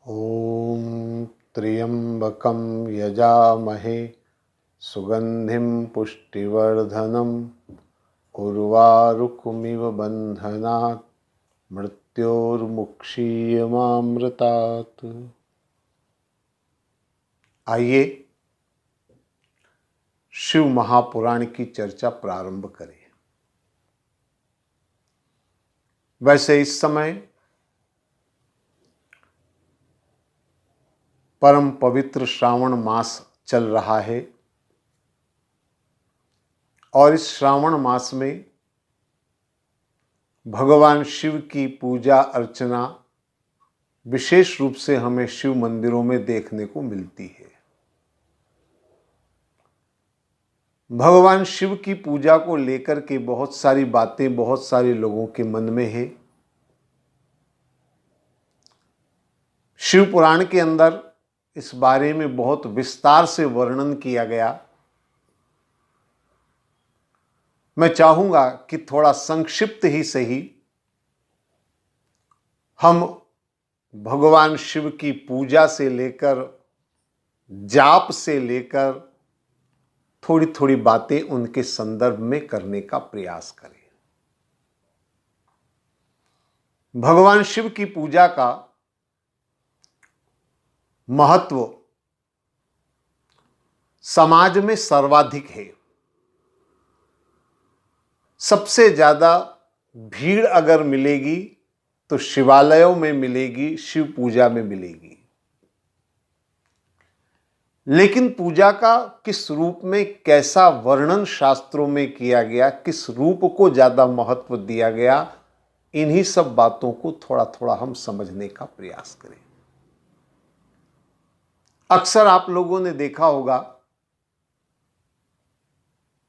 ॐ त्र्यम्बकं यजामहे सुगन्धिं पुष्टिवर्धनम् उर्वारुकमिव बन्धनात् मृत्योर्मुक्षीयमामृतात्। आइए शिव महापुराण की चर्चा प्रारंभ करें। वैसे इस समय परम पवित्र श्रावण मास चल रहा है और इस श्रावण मास में भगवान शिव की पूजा अर्चना विशेष रूप से हमें शिव मंदिरों में देखने को मिलती है। भगवान शिव की पूजा को लेकर के बहुत सारी बातें बहुत सारे लोगों के मन में है। शिव पुराण के अंदर इस बारे में बहुत विस्तार से वर्णन किया गया। मैं चाहूंगा कि थोड़ा संक्षिप्त ही सही हम भगवान शिव की पूजा से लेकर जाप से लेकर थोड़ी थोड़ी बातें उनके संदर्भ में करने का प्रयास करें। भगवान शिव की पूजा का महत्व समाज में सर्वाधिक है। सबसे ज्यादा भीड़ अगर मिलेगी तो शिवालयों में मिलेगी, शिव पूजा में मिलेगी। लेकिन पूजा का किस रूप में कैसा वर्णन शास्त्रों में किया गया, किस रूप को ज्यादा महत्व दिया गया, इन्हीं सब बातों को थोड़ा थोड़ा हम समझने का प्रयास करें। अक्सर आप लोगों ने देखा होगा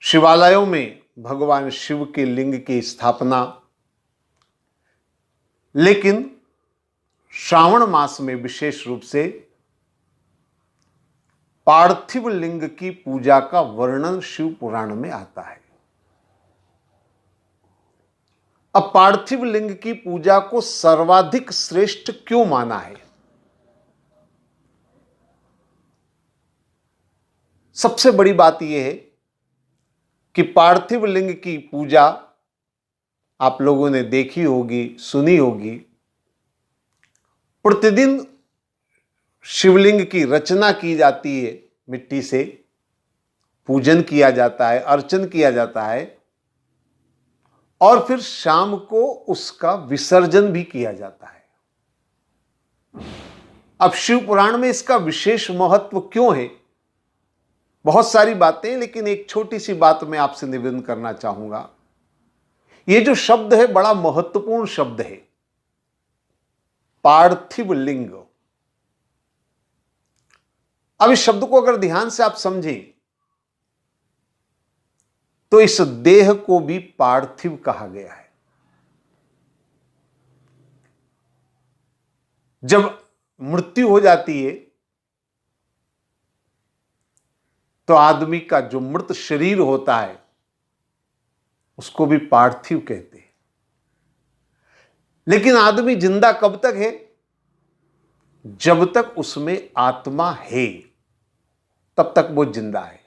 शिवालयों में भगवान शिव के लिंग की स्थापना, लेकिन श्रावण मास में विशेष रूप से पार्थिव लिंग की पूजा का वर्णन शिव पुराण में आता है। अब पार्थिव लिंग की पूजा को सर्वाधिक श्रेष्ठ क्यों माना है? सबसे बड़ी बात यह है कि पार्थिव लिंग की पूजा आप लोगों ने देखी होगी, सुनी होगी। प्रतिदिन शिवलिंग की रचना की जाती है, मिट्टी से पूजन किया जाता है, अर्चन किया जाता है और फिर शाम को उसका विसर्जन भी किया जाता है। अब शिव पुराण में इसका विशेष महत्व क्यों है? बहुत सारी बातें, लेकिन एक छोटी सी बात मैं आपसे निवेदन करना चाहूंगा। यह जो शब्द है बड़ा महत्वपूर्ण शब्द है, पार्थिव लिंग। अब इस शब्द को अगर ध्यान से आप समझें तो इस देह को भी पार्थिव कहा गया है। जब मृत्यु हो जाती है तो आदमी का जो मृत शरीर होता है उसको भी पार्थिव कहते हैं। लेकिन आदमी जिंदा कब तक है? जब तक उसमें आत्मा है तब तक वो जिंदा है।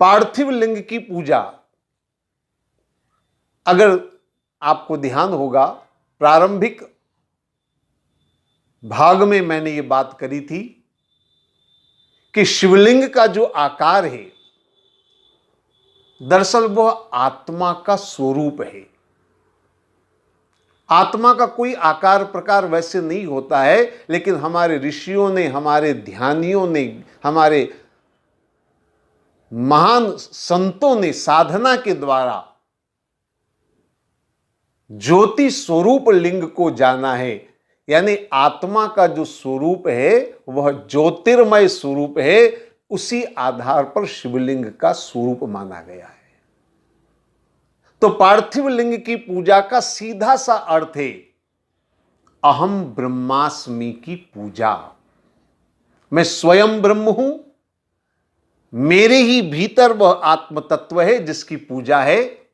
पार्थिव लिंग की पूजा, अगर आपको ध्यान होगा, प्रारंभिक भाग में मैंने ये बात करी थी कि शिवलिंग का जो आकार है दरअसल वह आत्मा का स्वरूप है। आत्मा का कोई आकार प्रकार वैसे नहीं होता है, लेकिन हमारे ऋषियों ने, हमारे ध्यानियों ने, हमारे महान संतों ने साधना के द्वारा ज्योति स्वरूप लिंग को जाना है। यानी आत्मा का जो स्वरूप है वह ज्योतिर्मय स्वरूप है। उसी आधार पर शिवलिंग का स्वरूप माना गया है। तो पार्थिव लिंग की पूजा का सीधा सा अर्थ है अहम ब्रह्मास्मि की पूजा। मैं स्वयं ब्रह्म हूं, मेरे ही भीतर वह आत्म तत्व है जिसकी पूजा है।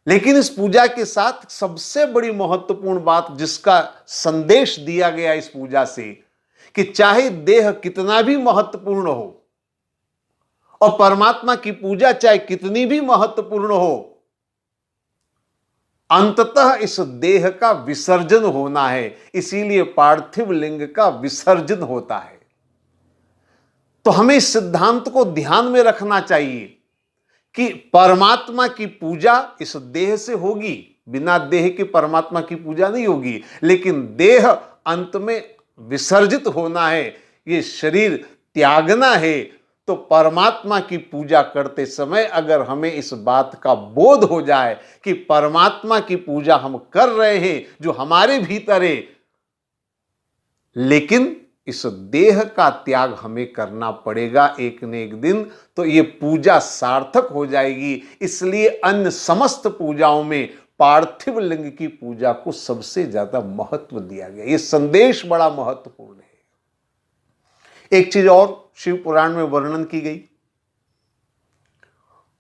लेकिन इस पूजा के साथ सबसे बड़ी महत्वपूर्ण बात जिसका संदेश दिया गया इस पूजा से, कि चाहे देह कितना भी महत्वपूर्ण हो और परमात्मा की पूजा चाहे कितनी भी महत्वपूर्ण हो, अंततः इस देह का विसर्जन होना है। इसीलिए पार्थिव लिंग का विसर्जन होता है। तो हमें इस सिद्धांत को ध्यान में रखना चाहिए कि परमात्मा की पूजा इस देह से होगी, बिना देह के परमात्मा की पूजा नहीं होगी। लेकिन देह अंत में विसर्जित होना है, ये शरीर त्यागना है। तो परमात्मा की पूजा करते समय अगर हमें इस बात का बोध हो जाए कि परमात्मा की पूजा हम कर रहे हैं जो हमारे भीतर है, लेकिन इस देह का त्याग हमें करना पड़ेगा एक न एक दिन, तो ये पूजा सार्थक हो जाएगी। इसलिए अन्य समस्त पूजाओं में पार्थिव लिंग की पूजा को सबसे ज्यादा महत्व दिया गया। ये संदेश बड़ा महत्वपूर्ण है। एक चीज और शिव पुराण में वर्णन की गई,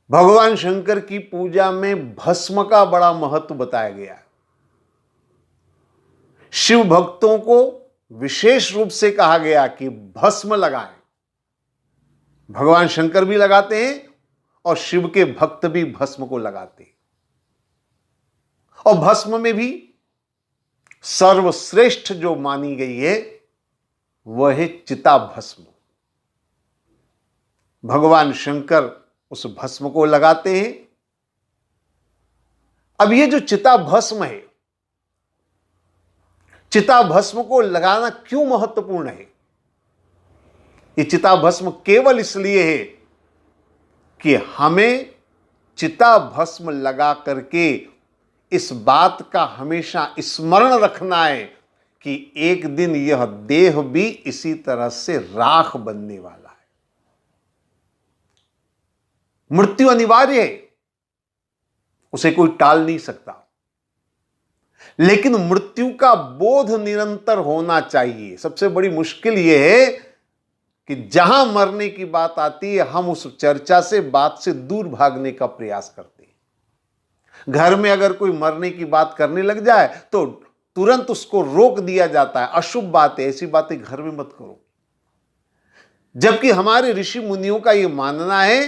भगवान शंकर की पूजा में भस्म का बड़ा महत्व बताया गया है। शिव भक्तों को विशेष रूप से कहा गया कि भस्म लगाएं। भगवान शंकर भी लगाते हैं और शिव के भक्त भी भस्म को लगाते हैं। और भस्म में भी सर्वश्रेष्ठ जो मानी गई है वह है चिता भस्म। भगवान शंकर उस भस्म को लगाते हैं। अब ये जो चिता भस्म है, चिता भस्म को लगाना क्यों महत्वपूर्ण है? ये चिता भस्म केवल इसलिए है कि हमें चिता भस्म लगा करके इस बात का हमेशा स्मरण रखना है कि एक दिन यह देह भी इसी तरह से राख बनने वाला है। मृत्यु अनिवार्य है, उसे कोई टाल नहीं सकता, लेकिन मृत्यु का बोध निरंतर होना चाहिए। सबसे बड़ी मुश्किल यह है कि जहां मरने की बात आती है हम उस चर्चा से, बात से दूर भागने का प्रयास करते हैं। घर में अगर कोई मरने की बात करने लग जाए तो तुरंत उसको रोक दिया जाता है, अशुभ बात है, ऐसी बातें घर में मत करो। जबकि हमारे ऋषि मुनियों का यह मानना है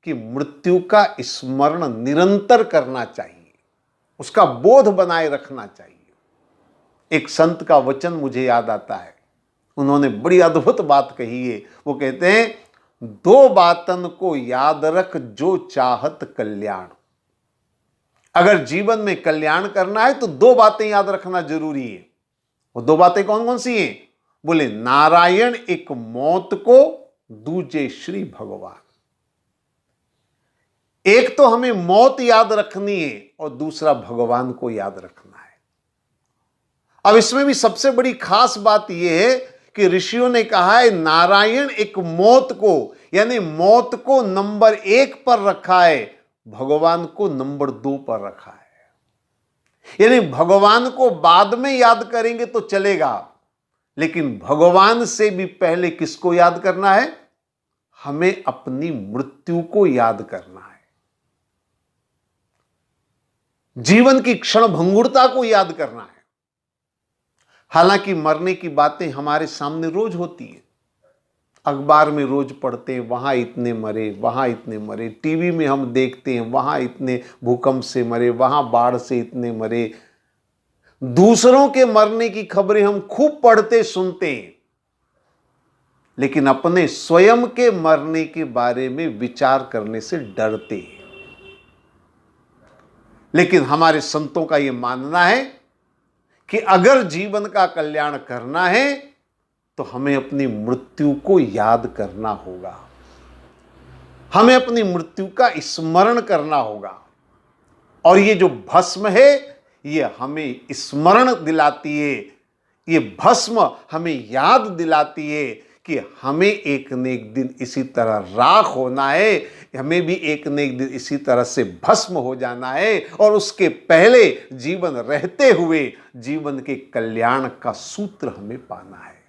कि मृत्यु का स्मरण निरंतर करना चाहिए, उसका बोध बनाए रखना चाहिए। एक संत का वचन मुझे याद आता है, उन्होंने बड़ी अद्भुत बात कही है। वो कहते हैं, दो बातन को याद रख जो चाहत कल्याण। अगर जीवन में कल्याण करना है तो दो बातें याद रखना जरूरी है। वो दो बातें कौन कौन सी हैं? बोले, नारायण एक मौत को, दूजे श्री भगवान। एक तो हमें मौत याद रखनी है और दूसरा भगवान को याद रखना है। अब इसमें भी सबसे बड़ी खास बात यह है कि ऋषियों ने कहा है नारायण एक मौत को, यानी मौत को नंबर 1 पर रखा है, भगवान को नंबर 2 पर रखा है। यानी भगवान को बाद में याद करेंगे तो चलेगा, लेकिन भगवान से भी पहले किसको याद करना है? हमें अपनी मृत्यु को याद करना है, जीवन की क्षण भंगुरता को याद करना है। हालांकि मरने की बातें हमारे सामने रोज होती है, अखबार में रोज पढ़ते हैं, वहां इतने मरे, वहां इतने मरे। टीवी में हम देखते हैं, वहां इतने भूकंप से मरे, वहां बाढ़ से इतने मरे। दूसरों के मरने की खबरें हम खूब पढ़ते सुनते हैं, लेकिन अपने स्वयं के मरने के बारे में विचार करने से डरते हैं। लेकिन हमारे संतों का यह मानना है कि अगर जीवन का कल्याण करना है तो हमें अपनी मृत्यु को याद करना होगा, हमें अपनी मृत्यु का स्मरण करना होगा। और ये जो भस्म है ये हमें स्मरण दिलाती है, ये भस्म हमें याद दिलाती है कि हमें एक न एक दिन इसी तरह राख होना है, हमें भी एक न एक दिन इसी तरह से भस्म हो जाना है। और उसके पहले जीवन रहते हुए जीवन के कल्याण का सूत्र हमें पाना है,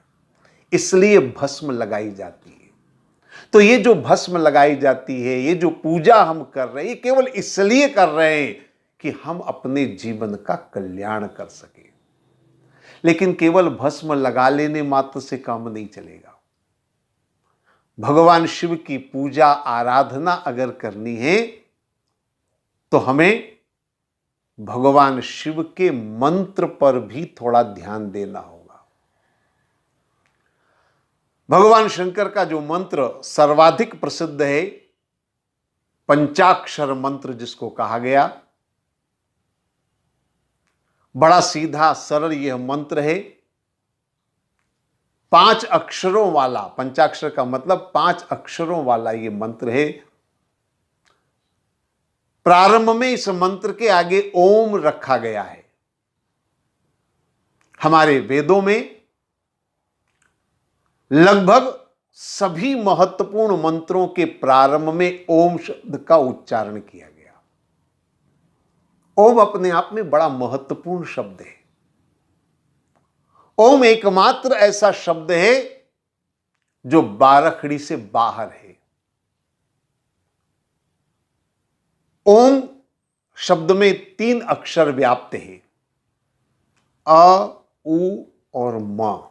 इसलिए भस्म लगाई जाती है। तो ये जो भस्म लगाई जाती है, ये जो पूजा हम कर रहे हैं, ये केवल इसलिए कर रहे हैं कि हम अपने जीवन का कल्याण कर सके। लेकिन केवल भस्म लगा लेने मात्र से काम नहीं चलेगा। भगवान शिव की पूजा आराधना अगर करनी है तो हमें भगवान शिव के मंत्र पर भी थोड़ा ध्यान देना होगा। भगवान शंकर का जो मंत्र सर्वाधिक प्रसिद्ध है, पंचाक्षर मंत्र जिसको कहा गया, बड़ा सीधा सरल यह मंत्र है। 5 अक्षरों वाला, पंचाक्षर का मतलब 5 अक्षरों वाला यह मंत्र है। प्रारंभ में इस मंत्र के आगे ओम रखा गया है। हमारे वेदों में लगभग सभी महत्वपूर्ण मंत्रों के प्रारंभ में ओम शब्द का उच्चारण किया गया। ओम अपने आप में बड़ा महत्वपूर्ण शब्द है। ओम एकमात्र ऐसा शब्द है जो बारखड़ी से बाहर है। ओम शब्द में 3 अक्षर व्याप्त है, अ, उ और म।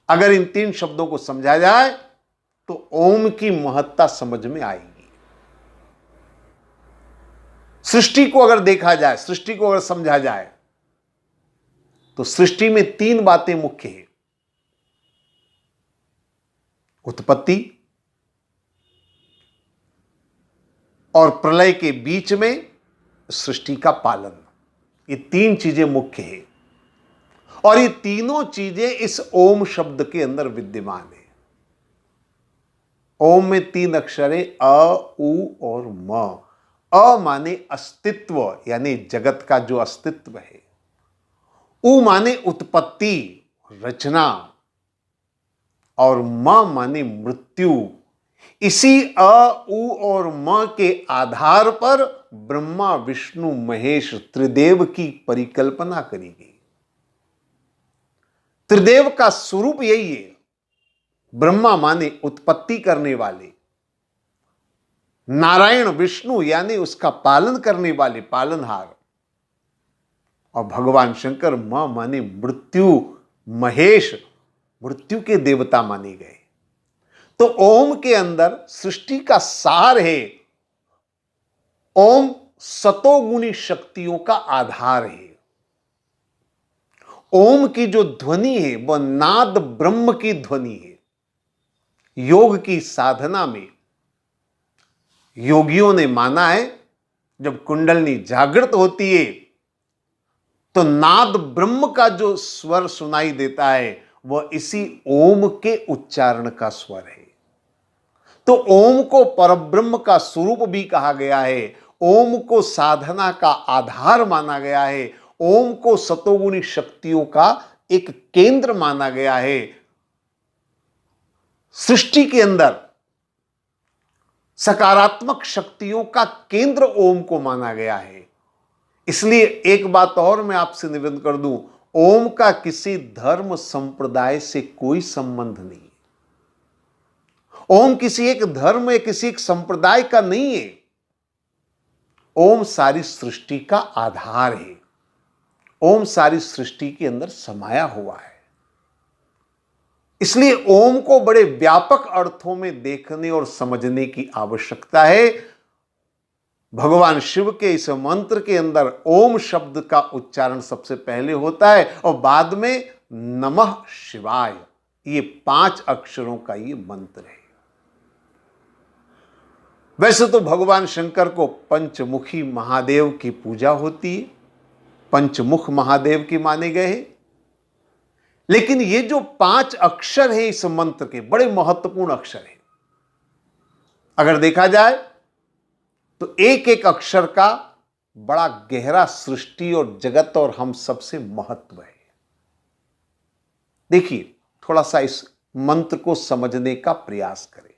अगर इन 3 शब्दों को समझा जाए तो ओम की महत्ता समझ में आएगी। सृष्टि को अगर देखा जाए, सृष्टि को अगर समझा जाए तो सृष्टि में 3 बातें मुख्य हैं। उत्पत्ति और प्रलय के बीच में सृष्टि का पालन, ये 3 चीजें मुख्य हैं। और ये तीनों चीजें इस ओम शब्द के अंदर विद्यमान है। ओम में 3 अक्षर है, अ, उ और म। अ माने अस्तित्व, यानी जगत का जो अस्तित्व है। उ माने उत्पत्ति, रचना। और म माने मृत्यु। इसी अ, उ और म के आधार पर ब्रह्मा विष्णु महेश त्रिदेव की परिकल्पना करी गई। त्रिदेव का स्वरूप यही है। ब्रह्मा माने उत्पत्ति करने वाले, नारायण विष्णु यानी उसका पालन करने वाले, पालनहार, और भगवान शंकर म माने मृत्यु, महेश, मृत्यु के देवता माने गए। तो ओम के अंदर सृष्टि का सार है। ओम सतोगुणी शक्तियों का आधार है। ओम की जो ध्वनि है वह नाद ब्रह्म की ध्वनि है। योग की साधना में योगियों ने माना है, जब कुंडलनी जागृत होती है तो नाद ब्रह्म का जो स्वर सुनाई देता है वह इसी ओम के उच्चारण का स्वर है। तो ओम को परब्रह्म का स्वरूप भी कहा गया है। ओम को साधना का आधार माना गया है। ओम को सतोगुणी शक्तियों का एक केंद्र माना गया है। सृष्टि के अंदर सकारात्मक शक्तियों का केंद्र ओम को माना गया है। इसलिए एक बात और मैं आपसे निवेदन कर दूं, ओम का किसी धर्म संप्रदाय से कोई संबंध नहीं। ओम किसी एक धर्म या किसी एक संप्रदाय का नहीं है। ओम सारी सृष्टि का आधार है। ओम सारी सृष्टि के अंदर समाया हुआ है। इसलिए ओम को बड़े व्यापक अर्थों में देखने और समझने की आवश्यकता है। भगवान शिव के इस मंत्र के अंदर ओम शब्द का उच्चारण सबसे पहले होता है और बाद में नमः शिवाय, ये 5 अक्षरों का ये मंत्र है। वैसे तो भगवान शंकर को पंचमुखी महादेव की पूजा होती है, पंचमुख महादेव की माने गए हैं। लेकिन ये जो 5 अक्षर है इस मंत्र के, बड़े महत्वपूर्ण अक्षर है। अगर देखा जाए तो एक एक अक्षर का बड़ा गहरा सृष्टि और जगत और हम सबसे महत्व है। देखिए, थोड़ा सा इस मंत्र को समझने का प्रयास करें।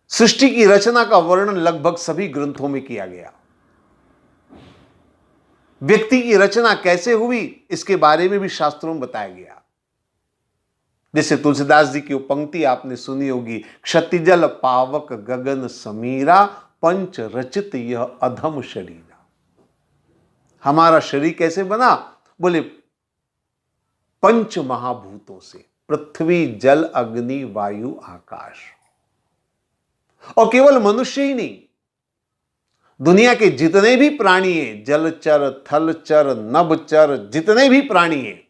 सृष्टि की रचना का वर्णन लगभग सभी ग्रंथों में किया गया। व्यक्ति की रचना कैसे हुई इसके बारे में भी शास्त्रों में बताया गया। जैसे तुलसीदास जी की पंक्ति आपने सुनी होगी, क्षतिजल पावक गगन समीरा, पंच रचित यह अधम शरीर। हमारा शरीर कैसे बना? बोले पंच महाभूतों से, पृथ्वी जल अग्नि वायु आकाश। और केवल मनुष्य ही नहीं, दुनिया के जितने भी प्राणी हैं, जलचर थलचर नभचर, जितने भी प्राणी हैं,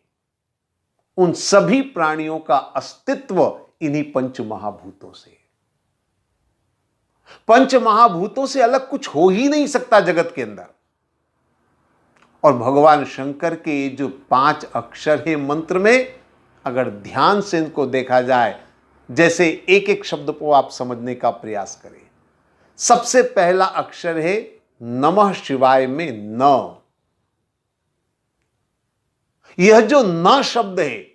उन सभी प्राणियों का अस्तित्व इन्हीं पंच महाभूतों से। पंच महाभूतों से अलग कुछ हो ही नहीं सकता जगत के अंदर। और भगवान शंकर के जो 5 अक्षर हैं मंत्र में, अगर ध्यान से इनको देखा जाए, जैसे एक एक शब्द को आप समझने का प्रयास करें। सबसे पहला अक्षर है नमः शिवाय में न। यह जो न शब्द है,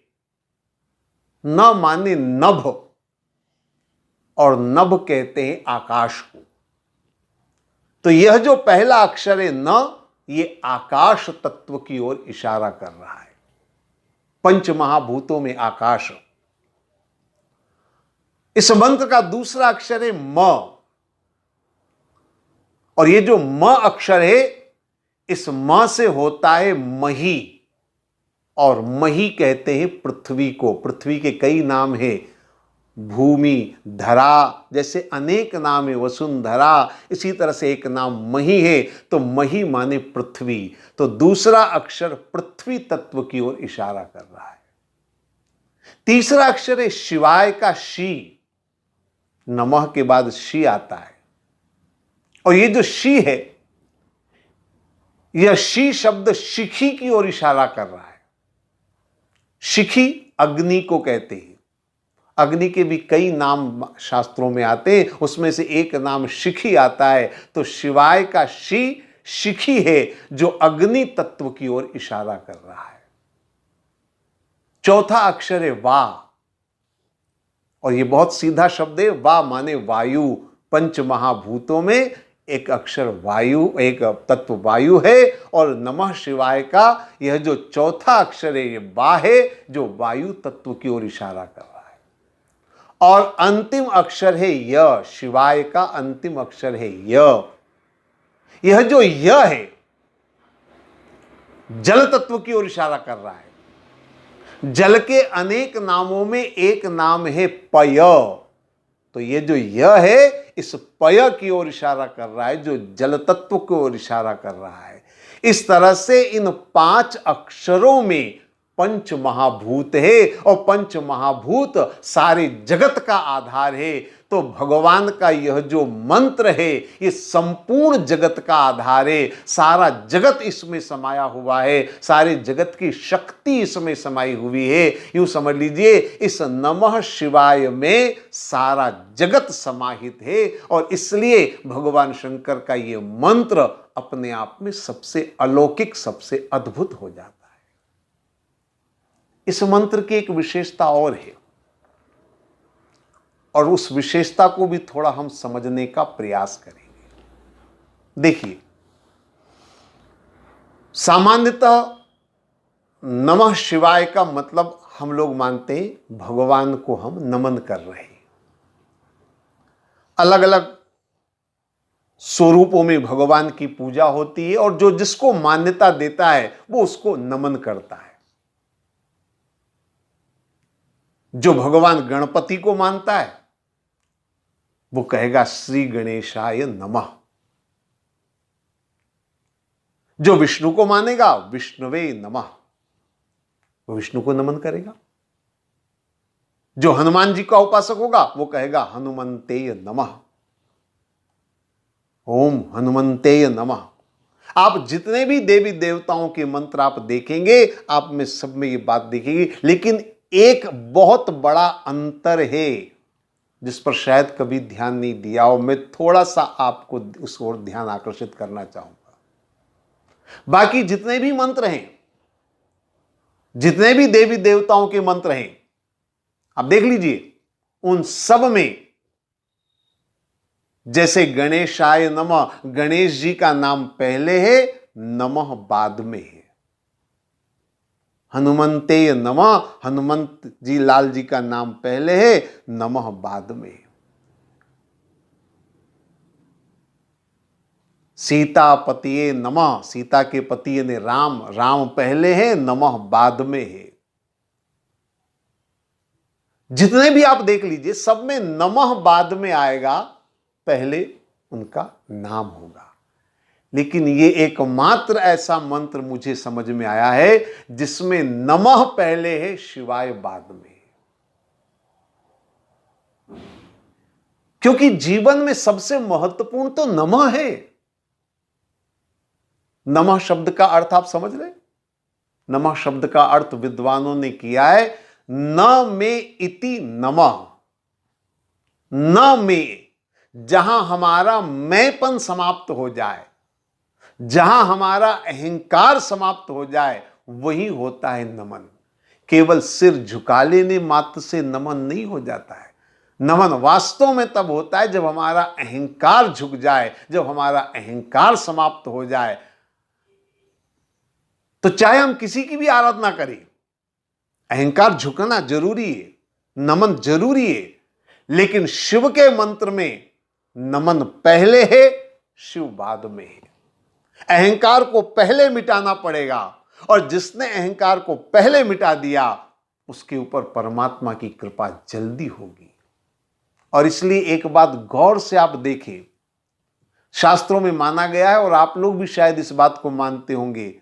न माने नभ, और नभ कहते हैं आकाश को। तो यह जो पहला अक्षर है न, ये आकाश तत्व की ओर इशारा कर रहा है। पंच महाभूतों में आकाश। इस मंत्र का दूसरा अक्षर है म, और ये जो म अक्षर है, इस म से होता है मही, और मही कहते हैं पृथ्वी को। पृथ्वी के कई नाम हैं, भूमि, धरा, जैसे अनेक नाम है, वसुंधरा, इसी तरह से एक नाम मही है। तो मही माने पृथ्वी। तो दूसरा अक्षर पृथ्वी तत्व की ओर इशारा कर रहा है। तीसरा अक्षर है शिवाय का शी। नमः के बाद शी आता है, और ये जो शी है, यह शी शब्द शिखी की ओर इशारा कर रहा है। शिखी अग्नि को कहते हैं। अग्नि के भी कई नाम शास्त्रों में आते हैं, उसमें से एक नाम शिखी आता है। तो शिवाय का शी शिखी है, जो अग्नि तत्व की ओर इशारा कर रहा है। चौथा अक्षर है वा, और यह बहुत सीधा शब्द है। वा माने वायु। पंच महाभूतों में एक अक्षर वायु, एक तत्व वायु है, और नमः शिवाय का यह जो चौथा अक्षर है, यह वा है, जो वायु तत्व की ओर इशारा कर रहा है। और अंतिम अक्षर है य। शिवाय का अंतिम अक्षर है य। यह जो य है, जल तत्व की ओर इशारा कर रहा है। जल के अनेक नामों में एक नाम है पय। तो यह जो य है, इस पय की ओर इशारा कर रहा है, जो जल तत्व की ओर इशारा कर रहा है। इस तरह से इन 5 अक्षरों में पंच महाभूत है, और पंच महाभूत सारे जगत का आधार है। तो भगवान का यह जो मंत्र है, ये संपूर्ण जगत का आधार है। सारा जगत इसमें समाया हुआ है, सारे जगत की शक्ति इसमें समाई हुई है। यूं समझ लीजिए, इस नमः शिवाय में सारा जगत समाहित है, और इसलिए भगवान शंकर का यह मंत्र अपने आप में सबसे अलौकिक, सबसे अद्भुत हो जाता है। इस मंत्र की एक विशेषता और है, और उस विशेषता को भी थोड़ा हम समझने का प्रयास करेंगे। देखिए, सामान्यतः नमः शिवाय का मतलब हम लोग मानते हैं भगवान को हम नमन कर रहे हैं। अलग अलग स्वरूपों में भगवान की पूजा होती है, और जो जिसको मान्यता देता है वो उसको नमन करता है। जो भगवान गणपति को मानता है वो कहेगा श्री गणेशाय नमः। जो विष्णु को मानेगा विष्णुवे नमः, वो विष्णु को नमन करेगा। जो हनुमान जी का उपासक होगा वो कहेगा हनुमंते नमः, ओम हनुमंते नमः। आप जितने भी देवी देवताओं के मंत्र आप देखेंगे, आप में सब में ये बात दिखेगी। लेकिन एक बहुत बड़ा अंतर है जिस पर शायद कभी ध्यान नहीं दिया हो। मैं थोड़ा सा आपको उस ओर ध्यान आकर्षित करना चाहूंगा। बाकी जितने भी मंत्र हैं, जितने भी देवी देवताओं के मंत्र हैं, आप देख लीजिए, उन सब में जैसे गणेशाय नमः, गणेश जी का नाम पहले है, नमः बाद में है। हनुमंते नमः, हनुमंत जी लाल जी का नाम पहले है, नमः बाद में है। सीता पतिये नमः, सीता के पति ने राम, राम पहले है, नमः बाद में है। जितने भी आप देख लीजिए सब में नमः बाद में आएगा, पहले उनका नाम होगा। लेकिन ये एकमात्र ऐसा मंत्र मुझे समझ में आया है जिसमें नमः पहले है, शिवाय बाद में। क्योंकि जीवन में सबसे महत्वपूर्ण तो नमः है। नमः शब्द का अर्थ आप समझ रहे? नमः शब्द का अर्थ विद्वानों ने किया है न मे इति नमः। न में, जहां हमारा मैंपन समाप्त हो जाए, जहां हमारा अहंकार समाप्त हो जाए, वही होता है नमन। केवल सिर झुका लेने मात्र से नमन नहीं हो जाता है। नमन वास्तव में तब होता है जब हमारा अहंकार झुक जाए, जब हमारा अहंकार समाप्त हो जाए। तो चाहे हम किसी की भी आराधना करें, अहंकार झुकना जरूरी है, नमन जरूरी है। लेकिन शिव के मंत्र में नमन पहले है, शिव बाद में है। अहंकार को पहले मिटाना पड़ेगा, और जिसने अहंकार को पहले मिटा दिया उसके ऊपर परमात्मा की कृपा जल्दी होगी। और इसलिए एक बात गौर से आप देखें, शास्त्रों में माना गया है और आप लोग भी शायद इस बात को मानते होंगे,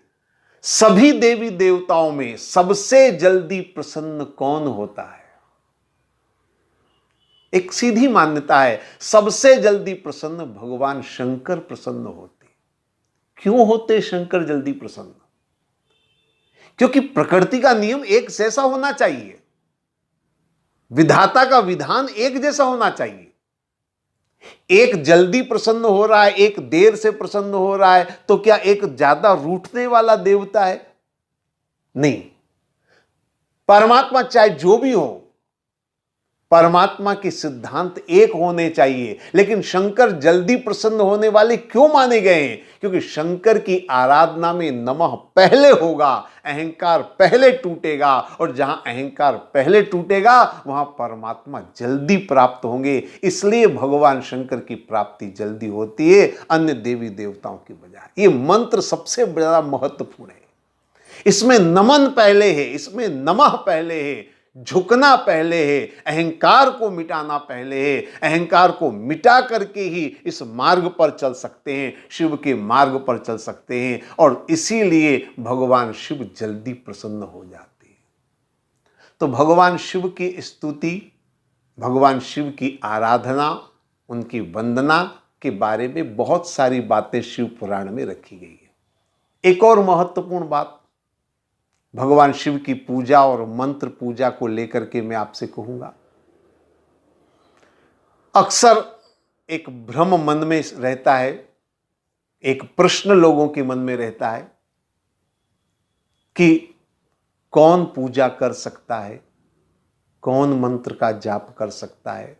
सभी देवी देवताओं में सबसे जल्दी प्रसन्न कौन होता है? एक सीधी मान्यता है, सबसे जल्दी प्रसन्न भगवान शंकर प्रसन्न होते। क्यों होते शंकर जल्दी प्रसन्न? क्योंकि प्रकृति का नियम एक जैसा होना चाहिए, विधाता का विधान एक जैसा होना चाहिए। एक जल्दी प्रसन्न हो रहा है, एक देर से प्रसन्न हो रहा है, तो क्या एक ज्यादा रूठने वाला देवता है? नहीं। परमात्मा चाहे जो भी हो, परमात्मा के सिद्धांत एक होने चाहिए। लेकिन शंकर जल्दी प्रसन्न होने वाले क्यों माने गए हैं? क्योंकि शंकर की आराधना में नमः पहले होगा, अहंकार पहले टूटेगा, और जहां अहंकार पहले टूटेगा वहां परमात्मा जल्दी प्राप्त होंगे। इसलिए भगवान शंकर की प्राप्ति जल्दी होती है अन्य देवी देवताओं की बजाय। ये मंत्र सबसे बड़ा महत्वपूर्ण है। इसमें नमन पहले है, इसमें नमः पहले है, झुकना पहले है, अहंकार को मिटाना पहले है। अहंकार को मिटा करके ही इस मार्ग पर चल सकते हैं, शिव के मार्ग पर चल सकते हैं, और इसीलिए भगवान शिव जल्दी प्रसन्न हो जाते हैं। तो भगवान शिव की स्तुति, भगवान शिव की आराधना, उनकी वंदना के बारे में बहुत सारी बातें शिव पुराण में रखी गई है। एक और महत्वपूर्ण बात भगवान शिव की पूजा और मंत्र पूजा को लेकर के मैं आपसे कहूंगा। अक्सर एक भ्रम मन में रहता है, एक प्रश्न लोगों के मन में रहता है कि कौन पूजा कर सकता है, कौन मंत्र का जाप कर सकता है।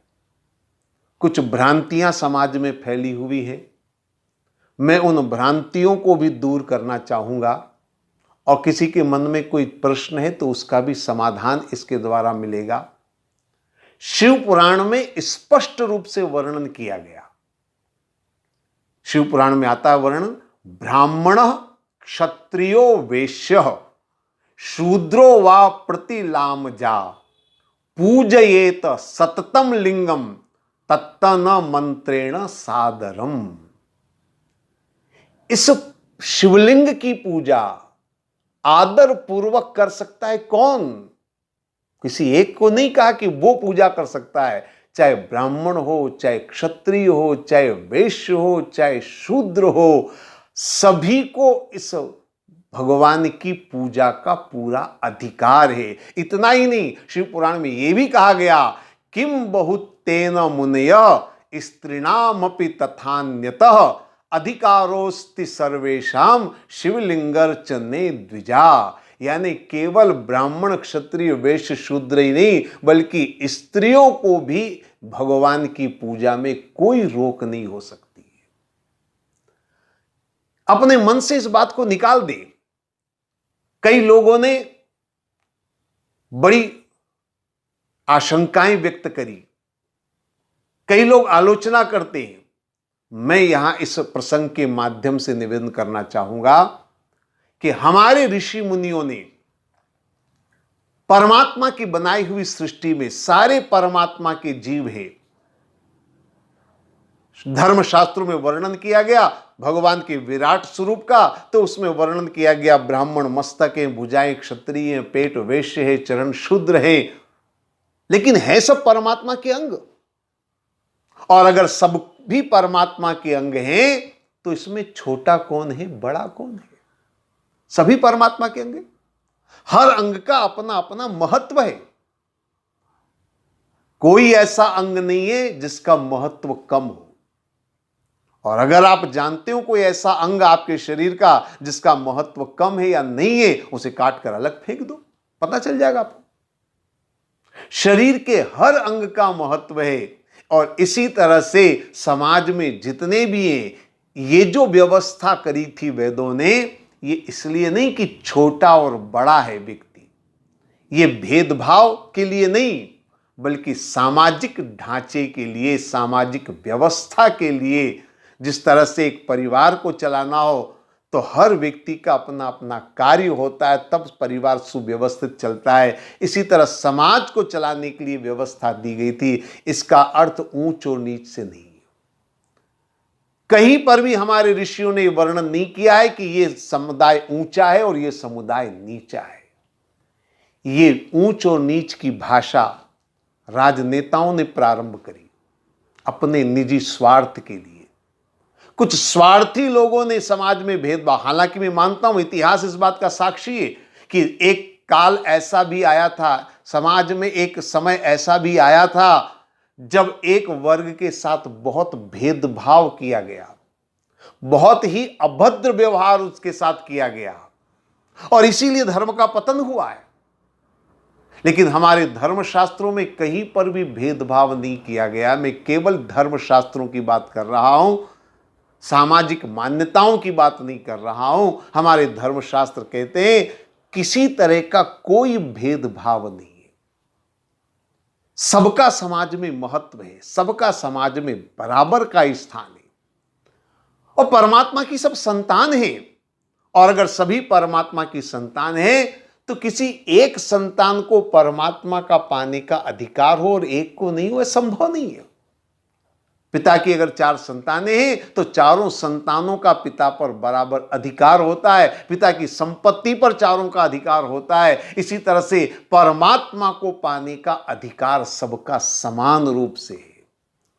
कुछ भ्रांतियां समाज में फैली हुई है। मैं उन भ्रांतियों को भी दूर करना चाहूंगा, और किसी के मन में कोई प्रश्न है तो उसका भी समाधान इसके द्वारा मिलेगा। शिव पुराण में स्पष्ट रूप से वर्णन किया गया। शिव पुराण में आता है वर्णन, ब्राह्मण क्षत्रियो वैश्य शूद्रो वा प्रतिलामजा पूजयेत सततम लिंगम तत्तन मंत्रेण सादरम। इस शिवलिंग की पूजा आदर पूर्वक कर सकता है कौन? किसी एक को नहीं कहा कि वो पूजा कर सकता है। चाहे ब्राह्मण हो, चाहे क्षत्रिय हो, चाहे वैश्य हो, चाहे शूद्र हो, सभी को इस भगवान की पूजा का पूरा अधिकार है। इतना ही नहीं, शिव पुराण में यह भी कहा गया, किम बहुतेन मुनय स्त्रीणामपि तथान्यतः अधिकारोस्ति सर्वेशाम शिवलिंगर्चने द्विजा। यानी केवल ब्राह्मण क्षत्रिय वैश्य शूद्र ही नहीं, बल्कि स्त्रियों को भी भगवान की पूजा में कोई रोक नहीं हो सकती है। अपने मन से इस बात को निकाल दे। कई लोगों ने बड़ी आशंकाएं व्यक्त करी, कई लोग आलोचना करते हैं, मैं यहां इस प्रसंग के माध्यम से निवेदन करना चाहूंगा कि हमारे ऋषि मुनियों ने परमात्मा की बनाई हुई सृष्टि में सारे परमात्मा के जीव हैं। धर्मशास्त्रों में वर्णन किया गया भगवान के विराट स्वरूप का, तो उसमें वर्णन किया गया ब्राह्मण मस्तक है, भुजाएं क्षत्रिय हैं, पेट वैश्य है, चरण शूद्र है, लेकिन है सब परमात्मा के अंग। और अगर सब भी परमात्मा के अंग हैं तो इसमें छोटा कौन है, बड़ा कौन है? सभी परमात्मा के अंग हैं। हर अंग का अपना अपना महत्व है। कोई ऐसा अंग नहीं है जिसका महत्व कम हो। और अगर आप जानते हो कोई ऐसा अंग आपके शरीर का जिसका महत्व कम है या नहीं है, उसे काट कर अलग फेंक दो, पता चल जाएगा आपको। शरीर के हर अंग का महत्व है। और इसी तरह से समाज में जितने भी हैं, ये जो व्यवस्था करी थी वेदों ने, ये इसलिए नहीं कि छोटा और बड़ा है व्यक्ति, ये भेदभाव के लिए नहीं, बल्कि सामाजिक ढांचे के लिए, सामाजिक व्यवस्था के लिए। जिस तरह से एक परिवार को चलाना हो तो हर व्यक्ति का अपना अपना कार्य होता है, तब परिवार सुव्यवस्थित चलता है। इसी तरह समाज को चलाने के लिए व्यवस्था दी गई थी। इसका अर्थ ऊंच और नीच से नहीं है। कहीं पर भी हमारे ऋषियों ने वर्णन नहीं किया है कि यह समुदाय ऊंचा है और यह समुदाय नीचा है। ये ऊंच और नीच की भाषा राजनेताओं ने प्रारंभ करी अपने निजी स्वार्थ के लिए। कुछ स्वार्थी लोगों ने समाज में भेदभाव, हालांकि मैं मानता हूं इतिहास इस बात का साक्षी है कि एक काल ऐसा भी आया था, समाज में एक समय ऐसा भी आया था जब एक वर्ग के साथ बहुत भेदभाव किया गया, बहुत ही अभद्र व्यवहार उसके साथ किया गया, और इसीलिए धर्म का पतन हुआ है। लेकिन हमारे धर्मशास्त्रों में कहीं पर भी भेदभाव नहीं किया गया। मैं केवल धर्मशास्त्रों की बात कर रहा हूं, सामाजिक मान्यताओं की बात नहीं कर रहा हूं। हमारे धर्मशास्त्र कहते हैं किसी तरह का कोई भेदभाव नहीं है। सबका समाज में महत्व है, सबका समाज में बराबर का स्थान है। और परमात्मा की सब संतान है। और अगर सभी परमात्मा की संतान है तो किसी एक संतान को परमात्मा का पाने का अधिकार हो और एक को नहीं हो, यह संभव नहीं है। पिता की अगर 4 संतानें हैं तो चारों संतानों का पिता पर बराबर अधिकार होता है। पिता की संपत्ति पर चारों का अधिकार होता है। इसी तरह से परमात्मा को पाने का अधिकार सबका समान रूप से है।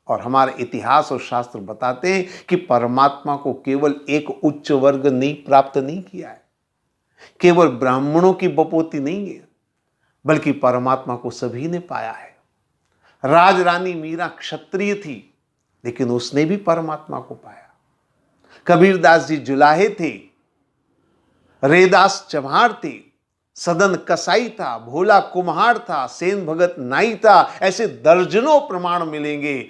और हमारे इतिहास और शास्त्र बताते हैं कि परमात्मा को केवल एक उच्च वर्ग ने प्राप्त नहीं किया है, केवल ब्राह्मणों की बपोती नहीं है, बल्कि परमात्मा को सभी ने पाया है। राज रानी मीरा क्षत्रिय थी, लेकिन उसने भी परमात्मा को पाया। कबीरदास जी जुलाहे थे, रेदास चमार थे, सदन कसाई था, भोला कुम्हार था, सेन भगत नाई था। ऐसे दर्जनों प्रमाण मिलेंगे।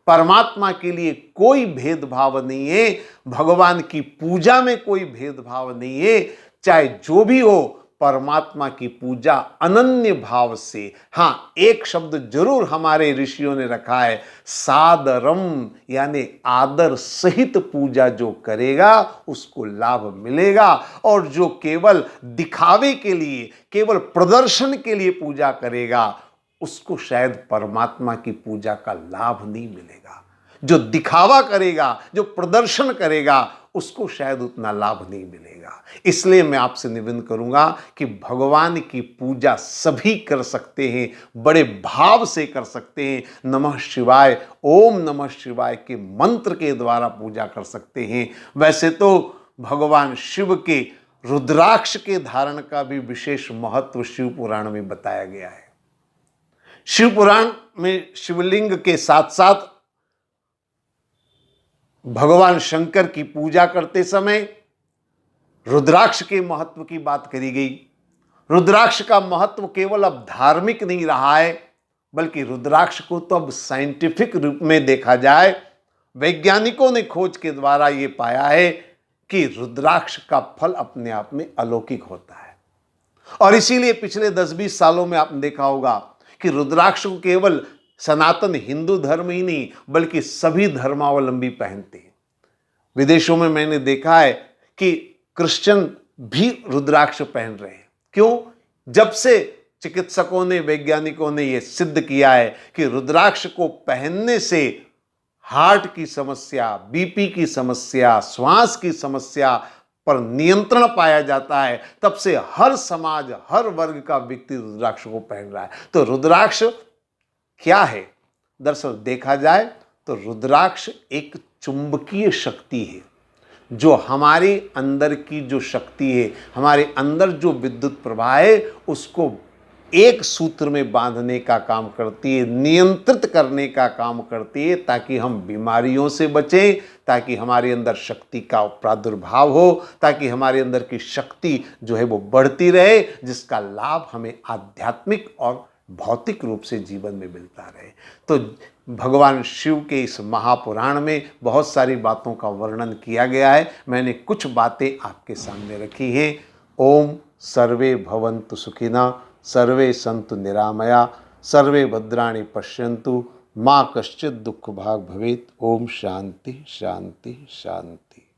परमात्मा के लिए कोई भेदभाव नहीं है, भगवान की पूजा में कोई भेदभाव नहीं है। चाहे जो भी हो, परमात्मा की पूजा अनन्य भाव से। हां, एक शब्द जरूर हमारे ऋषियों ने रखा है, सादरम, यानी आदर सहित पूजा जो करेगा उसको लाभ मिलेगा। और जो केवल दिखावे के लिए, केवल प्रदर्शन के लिए पूजा करेगा, उसको शायद परमात्मा की पूजा का लाभ नहीं मिलेगा। जो दिखावा करेगा, जो प्रदर्शन करेगा, उसको शायद उतना लाभ नहीं मिलेगा। इसलिए मैं आपसे निवेदन करूंगा कि भगवान की पूजा सभी कर सकते हैं, बड़े भाव से कर सकते हैं। नमः शिवाय, ओम नमः शिवाय के मंत्र के द्वारा पूजा कर सकते हैं। वैसे तो भगवान शिव के रुद्राक्ष के धारण का भी विशेष महत्व शिव पुराण में बताया गया है। शिव पुराण में शिवलिंग के साथ साथ भगवान शंकर की पूजा करते समय रुद्राक्ष के महत्व की बात करी गई। रुद्राक्ष का महत्व केवल अब धार्मिक नहीं रहा है, बल्कि रुद्राक्ष को तो अब साइंटिफिक रूप में देखा जाए, वैज्ञानिकों ने खोज के द्वारा यह पाया है कि रुद्राक्ष का फल अपने आप में अलौकिक होता है। और इसीलिए पिछले 10-20 सालों में आपने देखा होगा कि रुद्राक्ष को केवल सनातन हिंदू धर्म ही नहीं, बल्कि सभी धर्मावलंबी पहनते हैं। विदेशों में मैंने देखा है कि क्रिश्चियन भी रुद्राक्ष पहन रहे हैं। क्यों? जब से चिकित्सकों ने, वैज्ञानिकों ने यह सिद्ध किया है कि रुद्राक्ष को पहनने से हार्ट की समस्या, बीपी की समस्या, श्वास की समस्या पर नियंत्रण पाया जाता है, तब से हर समाज, हर वर्ग का व्यक्ति रुद्राक्ष को पहन रहा है। तो रुद्राक्ष क्या है? दरअसल देखा जाए तो रुद्राक्ष एक चुंबकीय शक्ति है, जो हमारे अंदर की जो शक्ति है, हमारे अंदर जो विद्युत प्रवाह है, उसको एक सूत्र में बांधने का काम करती है, नियंत्रित करने का काम करती है, ताकि हम बीमारियों से बचें, ताकि हमारे अंदर शक्ति का प्रादुर्भाव हो, ताकि हमारे अंदर की शक्ति जो है वो बढ़ती रहे, जिसका लाभ हमें आध्यात्मिक और भौतिक रूप से जीवन में मिलता रहे। तो भगवान शिव के इस महापुराण में बहुत सारी बातों का वर्णन किया गया है। मैंने कुछ बातें आपके सामने रखी हैं। ओम सर्वे भवन्तु सुखिनः, सर्वे सन्तु निरामया, सर्वे भद्राणि पश्यन्तु, माँ कश्चित् दुःख भाग् भवेत्। ओम शांति शांति शांति।